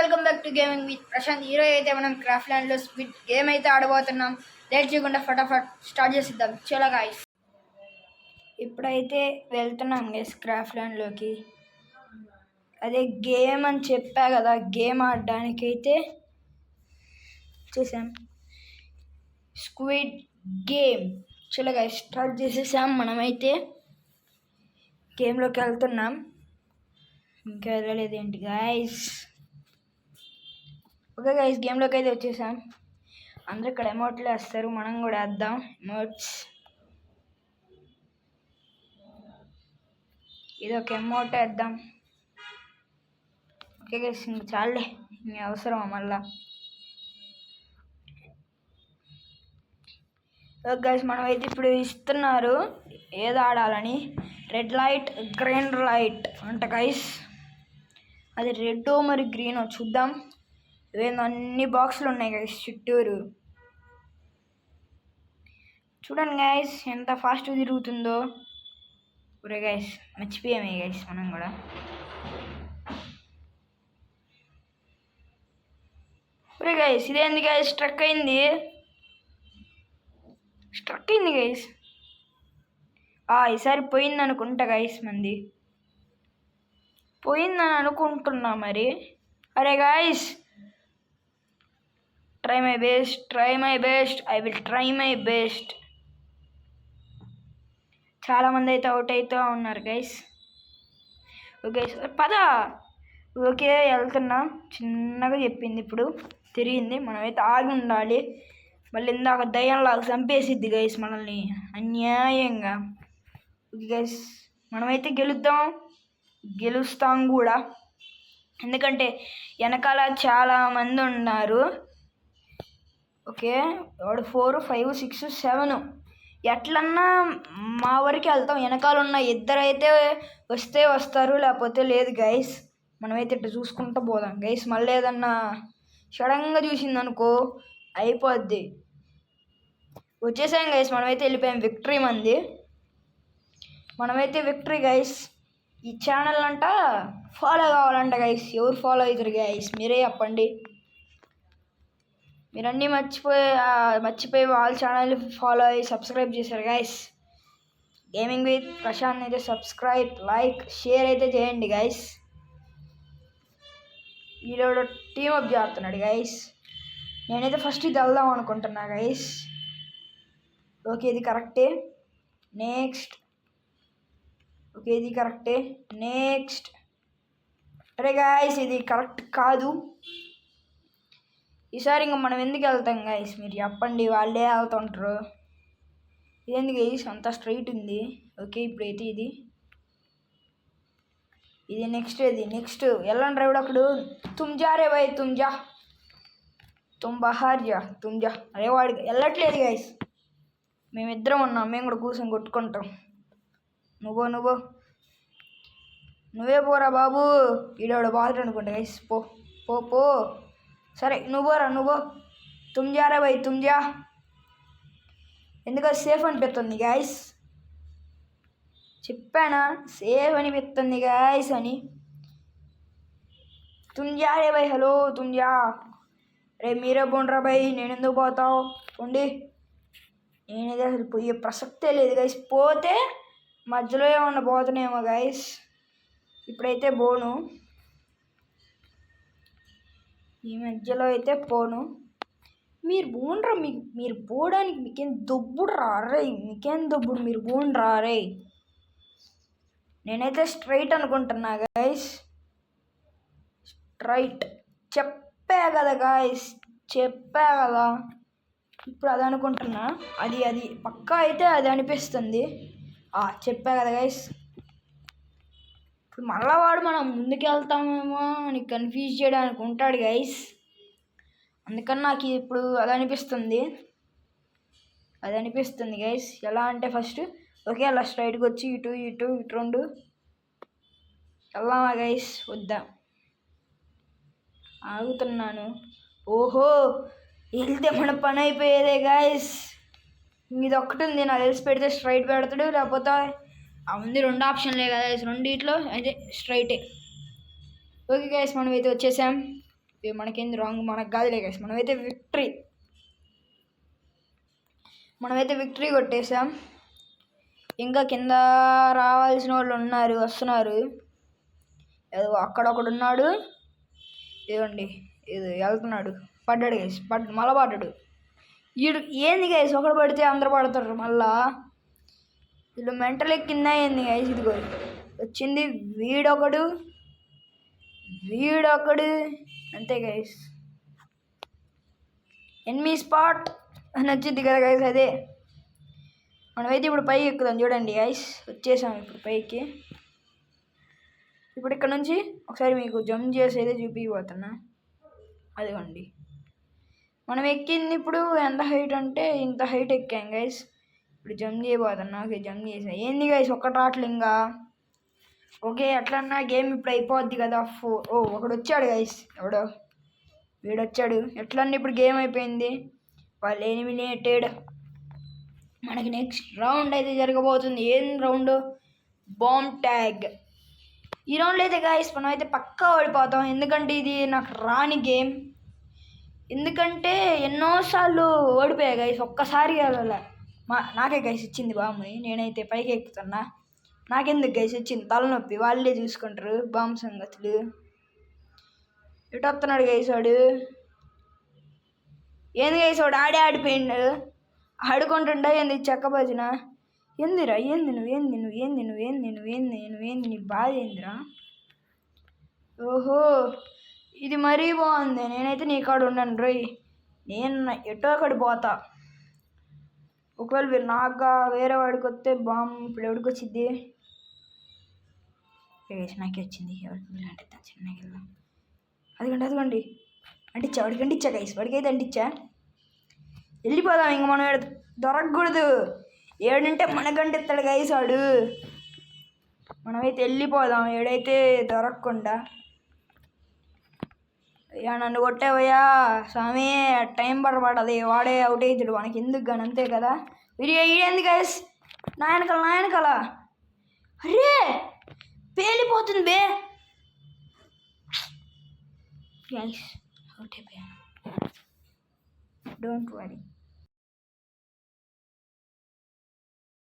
Welcome back to gaming with Prashant. ఈరోజు అయితే మనం క్రాఫ్ట్ ల్యాండ్లో స్పిడ్ గేమ్ అయితే ఆడబోతున్నాం. లేట్ చేయకుండా ఫటాఫట్ స్టార్ట్ చేసిద్దాం. చలో గాయ్స్, ఇప్పుడైతే వెళ్తున్నాం గైస్ క్రాఫ్ట్ ల్యాండ్లోకి. అదే గేమ్ అని చెప్పా కదా, గేమ్ ఆడడానికైతే చూసాం స్క్విడ్ గేమ్. చలో గాయ్స్ స్టార్ట్ చేసేసాం. మనమైతే గేమ్లోకి వెళ్తున్నాం. ఇంకా వెళ్ళలేదేంటి గాయస్? ఓకే గైస్, గేమ్లోకి అయితే వచ్చేసాం. అందరూ ఇక్కడ ఎమోట్లు వేస్తారు, మనం కూడా వేద్దాం ఎమోట్స్. ఇది ఒక ఎమోట్ వేద్దాం. ఓకే గైస్, ఇంక చాలే, ఇంక అవసరమా మళ్ళా? ఓకే గైస్, మనమైతే ఇప్పుడు ఇస్తున్నారు ఏది ఆడాలని. రెడ్ లైట్, గ్రీన్ లైట్ అంట గైస్. అది రెడ్ మరి గ్రీన్ చూద్దాం. ఇవేందో అన్ని బాక్సులు ఉన్నాయి గైస్ చుట్టూరు. చూడండి గైస్ ఎంత ఫాస్ట్ తిరుగుతుందో. ఒరే గైస్, మర్చిపోయామే గైస్ మనం కూడా. ఒరే గైస్, ఇదేంది గైస్ స్ట్రక్ అయింది గైస్. ఈసారి పోయింది అనుకుంటా గైస్, మంది పోయిందని అనుకుంటున్నా మరి. అరే guys, try my best, I will try my best. చాలామంది అయితే అవుట్ అవుతూ ఉన్నారు గైస్. ఓకే పద. ఓకే వెళ్తున్నా. చిన్నగా చెప్పింది, ఇప్పుడు తిరిగింది. మనమైతే ఆగి ఉండాలి. మళ్ళీ ఇందాక దయ్యంలాగా చంపేసిద్ది గైస్ మనల్ని అన్యాయంగా. ఓకే గైస్, మనమైతే గెలుస్తాం కూడా. ఎందుకంటే వెనకాల చాలామంది ఉన్నారు. ఓకే, 4 5 6 7 ఎట్లన్నా మా వరకు వెళ్తాం. వెనకాల ఉన్న ఇద్దరైతే వస్తే వస్తారు, లేకపోతే లేదు గైస్. మనమైతే ఇట్లా చూసుకుంటూ పోదాం గైస్. మళ్ళీ ఏదన్నా సడన్గా చూసిందనుకో అయిపోద్ది. వచ్చేసాం గైస్, మనమైతే వెళ్ళిపోయాం. విక్టరీ మంది, మనమైతే విక్టరీ గైస్. ఈ ఛానల్ అంట ఫాలో కావాలంట గైస్. ఎవరు ఫాలో అవుతారు గైస్? మీరే చెప్పండి. మీరన్నీ మర్చిపోయి వాళ్ళ ఛానల్ ఫాలో అయ్యి సబ్స్క్రైబ్ చేశారు గైస్. గేమింగ్ విత్ ప్రశాంత్ అయితే సబ్స్క్రైబ్, లైక్, షేర్ అయితే చేయండి గైస్. వీడియో టీమప్ చేస్తున్నాడు గైస్. నేనైతే ఫస్ట్ ఇది వెళ్దాం అనుకుంటున్నా గైస్. ఓకే, ఇది కరెక్టే. నెక్స్ట్. ఓకే, ఇది కరెక్టే. నెక్స్ట్. అరే గైస్, ఇది కరెక్ట్ కాదు. ఈసారి ఇంకా మనం ఎందుకు వెళ్తాం గైస్? మీరు చెప్పండి, వాళ్ళే వెళ్తుంటారు. ఇదేంది గైస్ అంతా స్ట్రైట్ ఉంది? ఓకే, ఇప్పుడైతే ఇది నెక్స్ట్. నెక్స్ట్ వెళ్ళండి రైడ్. అప్పుడు తుమ్ జా రే భాయ్, తుమ్ బహార్ జా, అరే వాడు వెళ్ళట్లేదు గైస్. మేమిద్దరం ఉన్నాం, మేము కూడా కూర్చొని కొట్టుకుంటాం. నువ్వే పోరా బాబు. ఈడవాడు బాధ అనుకుంటా గైస్. పో. సరే నువ్వు తుమ్ జా రే భాయ్, తుమ్ జా. ఎందుకంటే సేఫ్ అనిపిస్తుంది గాయస్. చెప్పానా సేఫ్ అనిపిస్తుంది గాయస్ అని. తుమ్ జా రే భాయ్, హలో తుమ్ జా. రే మీరే పోండ్రా భాయ్, నేను ఎందుకు పోతావు? పోండి. నేనేది అసలు పోయే ప్రసక్తే లేదు గైస్. పోతే మధ్యలో ఏమన్నా పోతున్నాయేమో గైస్. ఇప్పుడైతే పోను, ఈ మధ్యలో అయితే పోను. మీరు పోండ్రా. మీరు పోవడానికి మీకేం దొబ్బుడు రారే? మీరు పోండ్రా రే. నేనైతే స్ట్రైట్ అనుకుంటున్నా గైస్. స్ట్రైట్ చెప్పా కదా గాయస్, ఇప్పుడు అది అనుకుంటున్నా. అది పక్కా అయితే అది అనిపిస్తుంది. చెప్పా కదా గైస్. ఇప్పుడు మళ్ళా వాడు మనం ముందుకు వెళ్తామేమో అని కన్ఫ్యూజ్ చేయడానికి ఉంటాడు గైస్. అందుకని నాకు ఇప్పుడు అది అనిపిస్తుంది గైస్. ఎలా అంటే ఫస్ట్ ఓకే అలా స్ట్రైట్గా వచ్చి ఇటు రెండు వెళ్దామా గైస్? వద్దా, ఆగుతున్నాను. ఓహో, వెళ్తే మన పని అయిపోయేదే గాయస్. ఇది ఒక్కటి ఉంది నాకు తెలిసి. పెడితే స్ట్రైట్ పెడతాడు, లేకపోతే ఉంది. 2 ఆప్షన్లే కదా, రెండిట్లో అయితే స్ట్రైటే. ఓకే గైస్, మనం అయితే వచ్చేసాం. మనకేంది రాంగ్, మనకు కాదులే గైస్. మనమైతే విక్టరీ కొట్టేసాం. ఇంకా కింద రావాల్సిన వాళ్ళు ఉన్నారు, వస్తున్నారు. ఏదో అక్కడొకడు ఉన్నాడు, ఇదిగోండి ఇది వెళ్తున్నాడు. పడ్డాడు గైస్, మళ్ళా పడ్డాడు. వీడు ఏంది గైస్, ఒకడు పడితే అందరు పడతారు మళ్ళా. వీళ్ళు మెంటల్ ఎక్కిందా ఏంది గైస్. ఇదిగో వచ్చింది వీడొకడు, అంతే గైస్. ఎనిమీ స్పాట్ అని వచ్చింది కదా గైస్, అదే. మనమైతే ఇప్పుడు పైకి ఎక్కుదాం. చూడండి గైస్, వచ్చేసాం ఇప్పుడు పైకి. ఇప్పుడు ఇక్కడ నుంచి ఒకసారి మీకు జంప్ చేసి అయితే చూపిపోతున్నా. అదిగోండి మనం ఎక్కింది ఇప్పుడు ఎంత హైట్ అంటే ఇంత హైట్ ఎక్కాం గైస్. ఇప్పుడు జంప్ చేయబోతున్నా. ఓకే, జంప్ చేసా. ఏంది గైస్ ఒక్కటి రావట్లే ఇంకా. ఓకే, ఎట్లన్నా గేమ్ ఇప్పుడు అయిపోద్ది కదా. ఒకడు వచ్చాడు గైస్, ఎవడో వీడొచ్చాడు. ఎట్లన్నా ఇప్పుడు గేమ్ అయిపోయింది. వాళ్ళు ఎలిమినేటెడ్. మనకి నెక్స్ట్ రౌండ్ అయితే జరగబోతుంది. ఏం రౌండ్? Bomb tag. ఈ రౌండ్లో అయితే గైస్ మనం అయితే పక్కా ఓడిపోతాం. ఎందుకంటే ఇది నాకు రాని గేమ్. ఎందుకంటే ఎన్నోసార్లు ఓడిపోయా గైస్, ఒక్కసారి వెళ్ళాలి. నాకే గైస్ ఇచ్చింది బాంబుని. నేనైతే పైకి ఎక్కుతున్నా. నాకెందుకు గైస్ ఇచ్చింది? తలనొప్పి, వాళ్ళే చూసుకుంటారు బాంబు సంగతులు. ఇటు వస్తున్నాడు గైస్ వాడు. ఏంది గైస్ వాడు ఆడిపోయిండు. ఆడుకుంటుంటా ఏంది చెక్క భజన. ఏందిరా, ఏంది నీ బాధ ఏందిరా? ఓహో, ఇది మరీ బాగుంది. నేనైతే నీ కాడ ఉన్నాను రోయ్. నేను ఎటో అక్కడ పోతా. ఒకవేళ వీరు నాగా వేరే వాడికి వస్తే బాంబు ఇప్పుడు ఎవరికి వచ్చింది? నాకే వచ్చింది. ఎవరికి అంటే చిన్నకి వెళ్దాం. అదిగోండి వాడికి అంటించా గైస్, వాడికైతే అంటించా. వెళ్ళిపోదాం ఇంక. మనం దొరకకూడదు. ఏడంటే మనకంటిస్తాడు గైస్ వాడు. మనమైతే వెళ్ళిపోదాం ఏడైతే దొరకకుండా. అయ్యా నన్ను కొట్టావయ్యా స్వామి, టైం పడబడది. వాడే అవుట్ అవుతాడు, మనకి ఎందుకు కానీ, అంతే కదా. ఈడేంది గైస్ నా వెనకాల. అరే పేలిపోతుంది బే గైస్. అవుట్ అయిపోయాను. Don't worry.